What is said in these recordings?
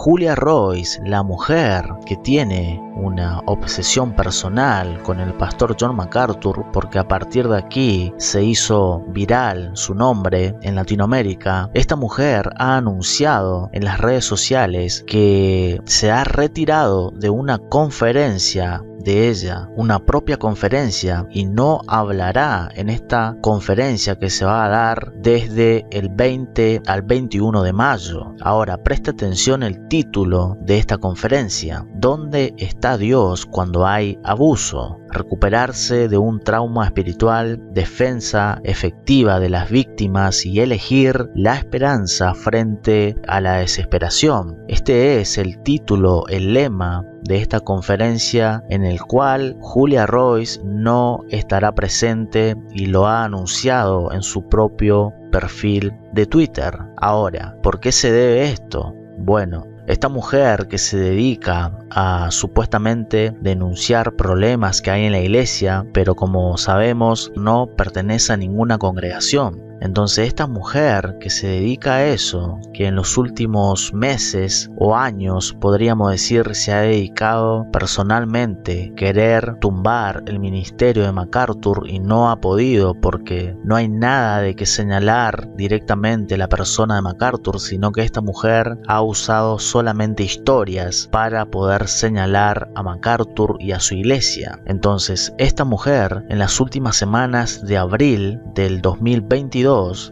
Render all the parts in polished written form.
Julia Royce, la mujer que tiene una obsesión personal con el pastor John MacArthur, porque a partir de aquí se hizo viral su nombre en Latinoamérica, esta mujer ha anunciado en las redes sociales que se ha retirado de una conferencia de ella, una propia conferencia, y no hablará en esta conferencia que se va a dar desde el 20 al 21 de mayo. Ahora, presta atención el título de esta conferencia: ¿Dónde está Dios cuando hay abuso? Recuperarse de un trauma espiritual, defensa efectiva de las víctimas y elegir la esperanza frente a la desesperación. Este es el título, el lema de esta conferencia, en el cual Julia Royce no estará presente y lo ha anunciado en su propio perfil de Twitter. Ahora, ¿por qué se debe esto? Bueno, esta mujer que se dedica a supuestamente denunciar problemas que hay en la iglesia, pero como sabemos no pertenece a ninguna congregación. Entonces esta mujer que se dedica a eso, que en los últimos meses o años podríamos decir se ha dedicado personalmente a querer tumbar el ministerio de MacArthur y no ha podido porque no hay nada de que señalar directamente la persona de MacArthur, sino que esta mujer ha usado solamente historias para poder señalar a MacArthur y a su iglesia. Entonces esta mujer en las últimas semanas de abril del 2022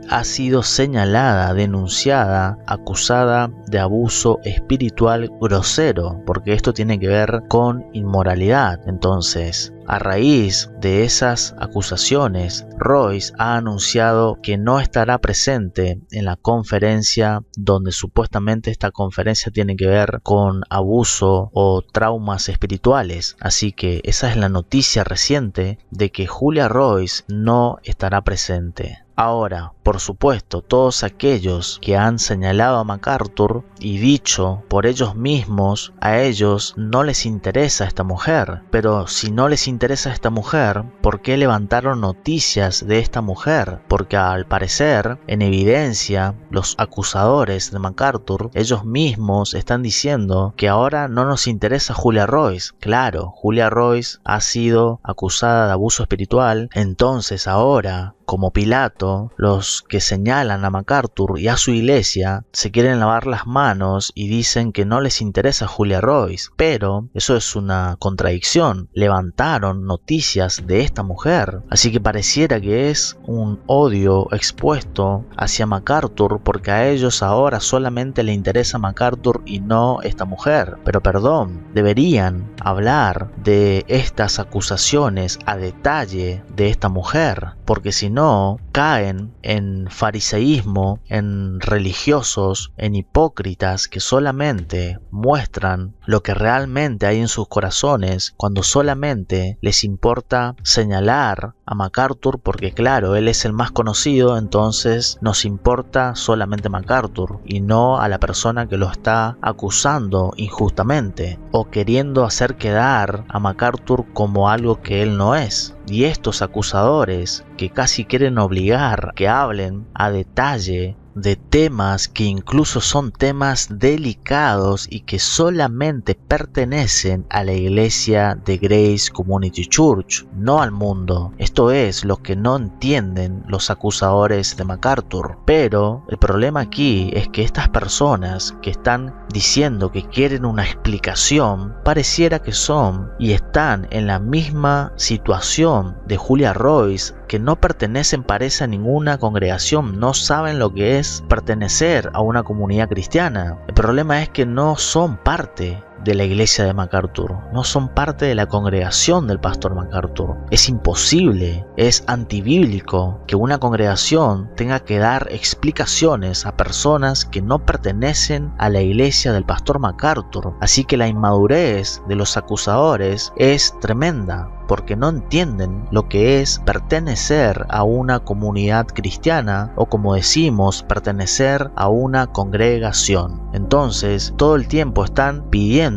ha sido señalada, denunciada, acusada de abuso espiritual grosero, porque esto tiene que ver con inmoralidad. Entonces, a raíz de esas acusaciones, Royce ha anunciado que no estará presente en la conferencia, donde supuestamente esta conferencia tiene que ver con abuso o traumas espirituales. Así que esa es la noticia reciente de que Julia Royce no estará presente. Ahora, por supuesto, todos aquellos que han señalado a MacArthur y dicho por ellos mismos, a ellos no les interesa esta mujer. Pero si no les interesa esta mujer, ¿por qué levantaron noticias de esta mujer? Porque al parecer, en evidencia, los acusadores de MacArthur, ellos mismos están diciendo que ahora no nos interesa Julia Royce. Claro, Julia Royce ha sido acusada de abuso espiritual, entonces ahora, como Pilato, los que señalan a MacArthur y a su iglesia se quieren lavar las manos y dicen que no les interesa Julia Royce. Pero eso es una contradicción. Levantaron noticias de esta mujer. Así que pareciera que es un odio expuesto hacia MacArthur porque a ellos ahora solamente le interesa MacArthur y no esta mujer. Pero perdón, deberían hablar de estas acusaciones a detalle de esta mujer, porque si no, caen en fariseísmo, en religiosos, en hipócritas que solamente muestran lo que realmente hay en sus corazones cuando solamente les importa señalar a MacArthur porque claro, él es el más conocido, entonces nos importa solamente MacArthur y no a la persona que lo está acusando injustamente o queriendo hacer quedar a MacArthur como algo que él no es. Y estos acusadores que casi quieren obligar que hablen a detalle de temas que incluso son temas delicados y que solamente pertenecen a la iglesia de Grace Community Church, no al mundo. Esto es lo que no entienden los acusadores de MacArthur. Pero el problema aquí es que estas personas que están diciendo que quieren una explicación, pareciera que son y están en la misma situación de Julia Royce, que no pertenecen, parece, a ninguna congregación, no saben lo que es pertenecer a una comunidad cristiana. El problema es que no son parte de la iglesia de MacArthur, no son parte de la congregación del pastor MacArthur. Es imposible, es antibíblico que una congregación tenga que dar explicaciones a personas que no pertenecen a la iglesia del pastor MacArthur. Así que la inmadurez de los acusadores es tremenda, porque no entienden lo que es pertenecer a una comunidad cristiana o, como decimos, pertenecer a una congregación. Entonces, todo el tiempo están pidiendo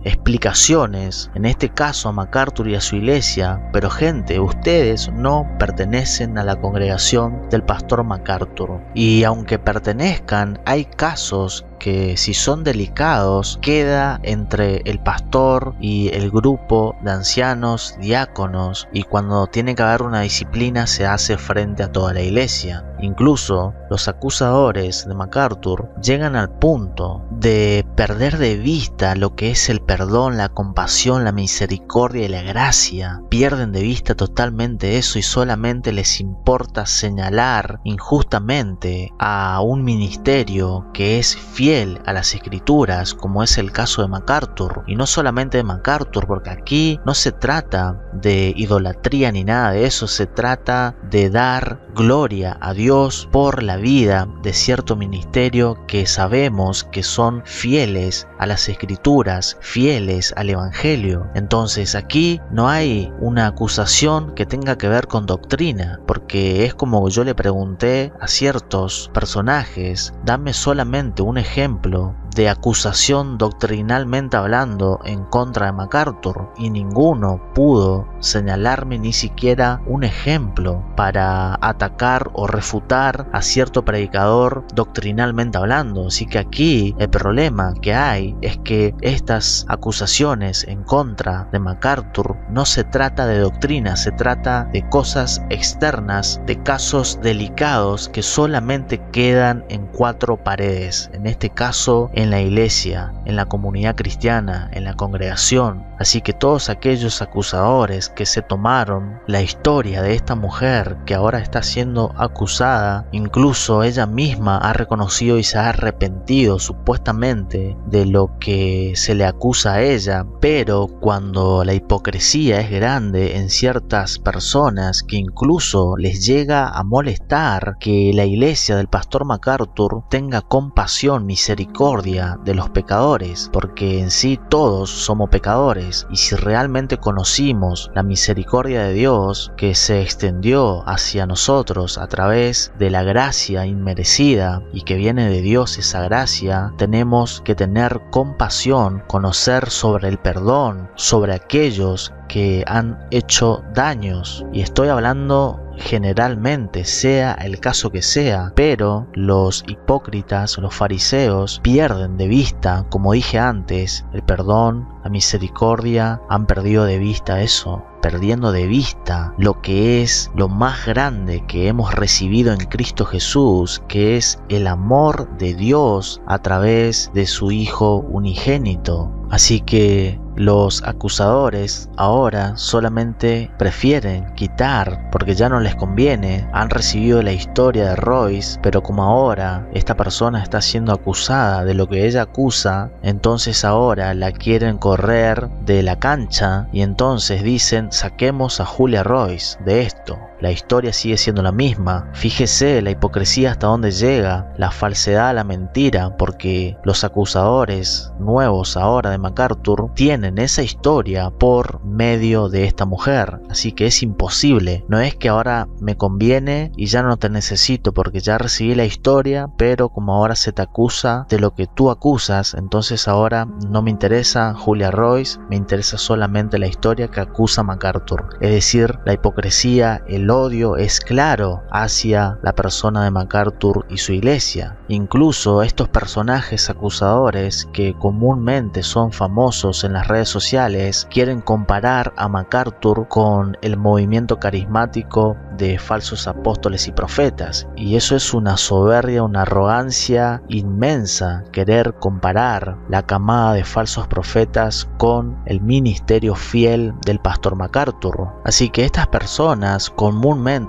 explicaciones, en este caso a MacArthur y a su iglesia, pero gente, ustedes no pertenecen a la congregación del pastor MacArthur. Y aunque pertenezcan, hay casos porque si son delicados queda entre el pastor y el grupo de ancianos, diáconos, y cuando tiene que haber una disciplina se hace frente a toda la iglesia. Incluso los acusadores de MacArthur llegan al punto de perder de vista lo que es el perdón, la compasión, la misericordia y la gracia. Pierden de vista totalmente eso y solamente les importa señalar injustamente a un ministerio que es fiel a las escrituras, como es el caso de MacArthur. Y no solamente de MacArthur, porque aquí no se trata de idolatría ni nada de eso, se trata de dar gloria a Dios por la vida de cierto ministerio que sabemos que son fieles a las escrituras, fieles al evangelio. Entonces aquí no hay una acusación que tenga que ver con doctrina, porque es como yo le pregunté a ciertos personajes, dame solamente un ejemplo de acusación doctrinalmente hablando en contra de MacArthur, y ninguno pudo señalarme ni siquiera un ejemplo para atacar o refutar a cierto predicador doctrinalmente hablando. Así que aquí el problema que hay es que estas acusaciones en contra de MacArthur no se trata de doctrina, se trata de cosas externas, de casos delicados que solamente quedan en cuatro paredes, en este caso en la iglesia, en la comunidad cristiana, en la congregación. Así que todos aquellos acusadores que se tomaron la historia de esta mujer que ahora está siendo acusada, incluso ella misma ha reconocido y se ha arrepentido supuestamente de lo que se le acusa a ella, pero cuando la hipocresía es grande en ciertas personas que incluso les llega a molestar que la iglesia del pastor MacArthur tenga compasión, misericordia de los pecadores, porque en sí todos somos pecadores, y si realmente conocimos la misericordia de Dios que se extendió hacia nosotros a través de la gracia inmerecida y que viene de Dios, esa gracia, tenemos que tener compasión, conocer sobre el perdón, sobre aquellos que han hecho daños, y estoy hablando generalmente, sea el caso que sea, pero los hipócritas, los fariseos, pierden de vista, como dije antes, el perdón, la misericordia, han perdido de vista eso, perdiendo de vista lo que es lo más grande que hemos recibido en Cristo Jesús, que es el amor de Dios a través de su Hijo unigénito. Así que los acusadores ahora solamente prefieren quitar porque ya no les conviene. Han recibido la historia de Royce, pero como ahora esta persona está siendo acusada de lo que ella acusa, entonces ahora la quieren correr de la cancha y entonces dicen: saquemos a Julia Royce de esto. La historia sigue siendo la misma. Fíjese la hipocresía hasta dónde llega, la falsedad, la mentira, porque los acusadores nuevos ahora de MacArthur tienen esa historia por medio de esta mujer. Así que es imposible. No es que ahora me conviene y ya no te necesito porque ya recibí la historia, pero como ahora se te acusa de lo que tú acusas, entonces ahora no me interesa Julia Royce, me interesa solamente la historia que acusa MacArthur. Es decir, la hipocresía, el odio es claro hacia la persona de MacArthur y su iglesia. Incluso estos personajes acusadores que comúnmente son famosos en las redes sociales quieren comparar a MacArthur con el movimiento carismático de falsos apóstoles y profetas, y eso es una soberbia, una arrogancia inmensa, querer comparar la camada de falsos profetas con el ministerio fiel del pastor MacArthur. Así que estas personas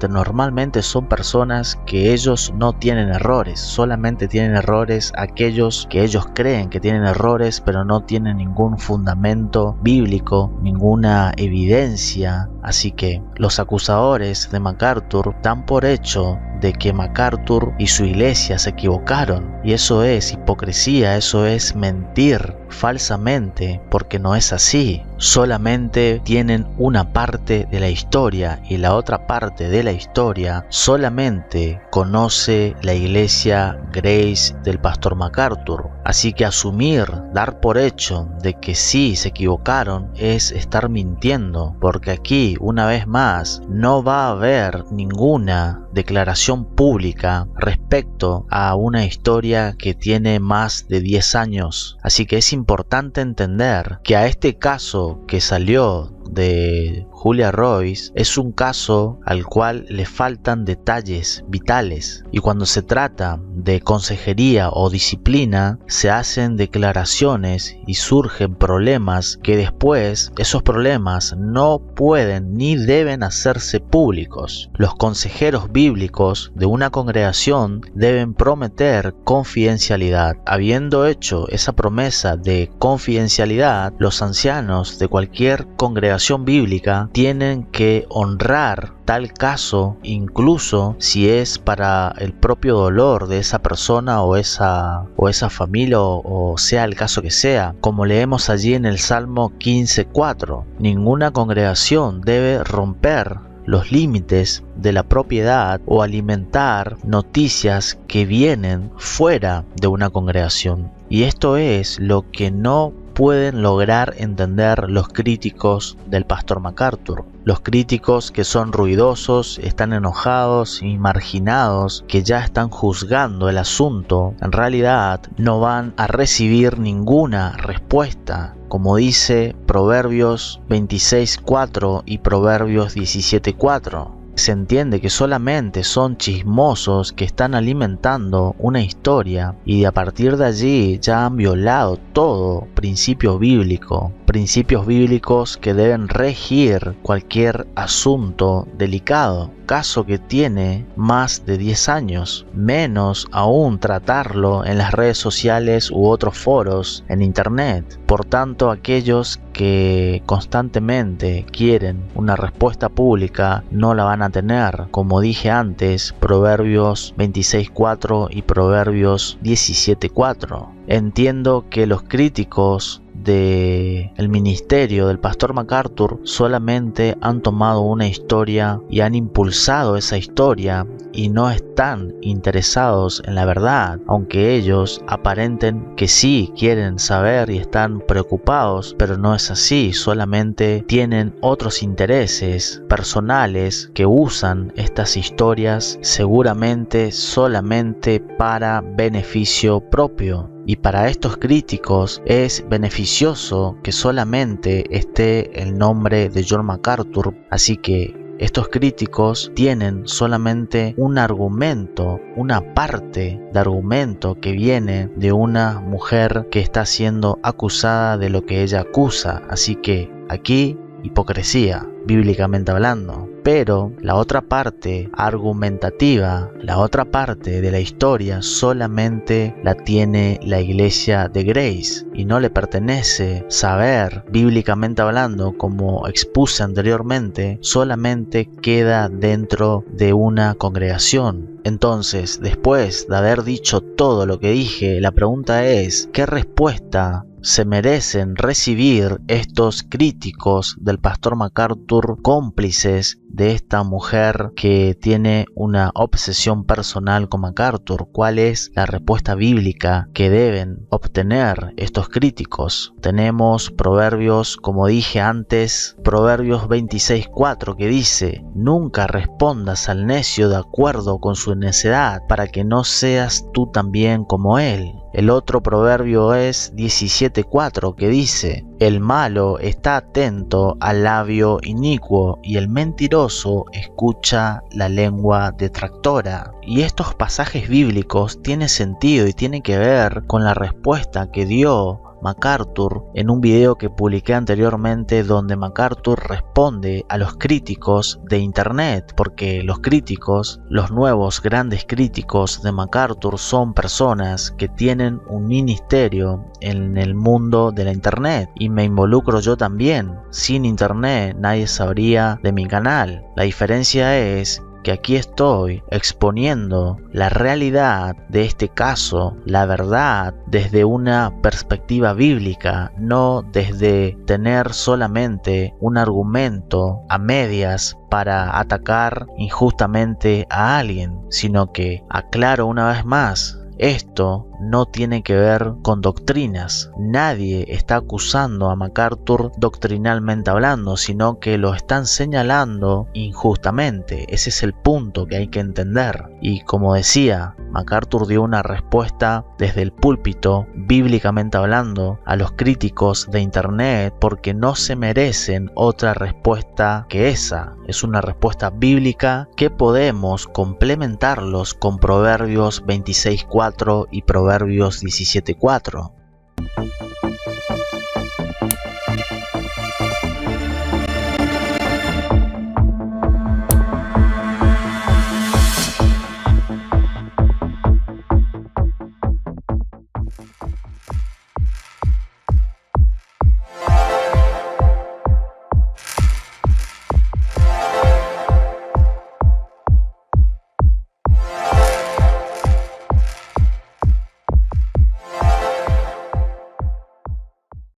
normalmente son personas que ellos no tienen errores, solamente tienen errores aquellos que ellos creen que tienen errores, pero no tienen ningún fundamento bíblico, ninguna evidencia. Así que los acusadores de MacArthur dan por hecho de que MacArthur y su iglesia se equivocaron, y eso es hipocresía, eso es mentir falsamente, porque no es así. Solamente tienen una parte de la historia y la otra parte de la historia solamente conoce la iglesia Grace del pastor MacArthur. Así que asumir, dar por hecho de que sí se equivocaron es estar mintiendo, porque aquí, una vez más, no va a haber ninguna declaración pública respecto a una historia que tiene más de 10 años. Así que es importante entender que a este caso que salió de Julia Royce es un caso al cual le faltan detalles vitales, y cuando se trata de consejería o disciplina se hacen declaraciones y surgen problemas que después esos problemas no pueden ni deben hacerse públicos. Los consejeros bíblicos de una congregación deben prometer confidencialidad. Habiendo hecho esa promesa de confidencialidad, los ancianos de cualquier congregación bíblica tienen que honrar tal caso, incluso si es para el propio dolor de esa persona o esa familia o sea el caso que sea, como leemos allí en el Salmo 15:4. Ninguna congregación debe romper los límites de la propiedad o alimentar noticias que vienen fuera de una congregación. Y esto es lo que no pueden lograr entender los críticos del pastor MacArthur. Los críticos que son ruidosos, están enojados y marginados, que ya están juzgando el asunto, en realidad no van a recibir ninguna respuesta. Como dice Proverbios 26:4 y Proverbios 17:4. Se entiende que solamente son chismosos que están alimentando una historia y a partir de allí ya han violado todo principio bíblico. Principios bíblicos que deben regir cualquier asunto delicado. Caso que tiene más de 10 años, menos aún tratarlo en las redes sociales u otros foros en internet. Por tanto, aquellos que constantemente quieren una respuesta pública no la van a tener. Como dije antes, Proverbios 26:4 y Proverbios 17:4. Entiendo que los críticos del ministerio del pastor MacArthur solamente han tomado una historia y han impulsado esa historia y no están interesados en la verdad, aunque ellos aparenten que sí quieren saber y están preocupados, pero no es así. Solamente tienen otros intereses personales que usan estas historias seguramente solamente para beneficio propio. Y para estos críticos es beneficioso que solamente esté el nombre de John MacArthur, así que estos críticos tienen solamente un argumento, una parte de argumento que viene de una mujer que está siendo acusada de lo que ella acusa, así que aquí hipocresía, bíblicamente hablando. Pero la otra parte argumentativa, la otra parte de la historia solamente la tiene la iglesia de Grace y no le pertenece saber, bíblicamente hablando, como expuse anteriormente, solamente queda dentro de una congregación. Entonces, después de haber dicho todo lo que dije, la pregunta es, ¿qué respuesta se merecen recibir estos críticos del pastor MacArthur, cómplices de esta mujer que tiene una obsesión personal con MacArthur? ¿Cuál es la respuesta bíblica que deben obtener estos críticos? Tenemos Proverbios, como dije antes, Proverbios 26:4 que dice: nunca respondas al necio de acuerdo con su necedad, para que no seas tú también como él. El otro proverbio es 17:4 que dice: el malo está atento al labio inicuo y el mentiroso escucha la lengua detractora. Y estos pasajes bíblicos tienen sentido y tienen que ver con la respuesta que dio MacArthur en un video que publiqué anteriormente, donde MacArthur responde a los críticos de internet, porque los críticos, los nuevos grandes críticos de MacArthur, son personas que tienen un ministerio en el mundo de la internet, y me involucro yo también. Sin internet nadie sabría de mi canal. La diferencia es que aquí estoy exponiendo la realidad de este caso, la verdad desde una perspectiva bíblica, no desde tener solamente un argumento a medias para atacar injustamente a alguien, sino que aclaro una vez más, esto no tiene que ver con doctrinas. Nadie está acusando a MacArthur doctrinalmente hablando, sino que lo están señalando injustamente. Ese es el punto que hay que entender. Y como decía, MacArthur dio una respuesta desde el púlpito, bíblicamente hablando, a los críticos de internet, porque no se merecen otra respuesta que esa. Es una respuesta bíblica que podemos complementarlos con Proverbios 26:4 y Proverbios 17:4.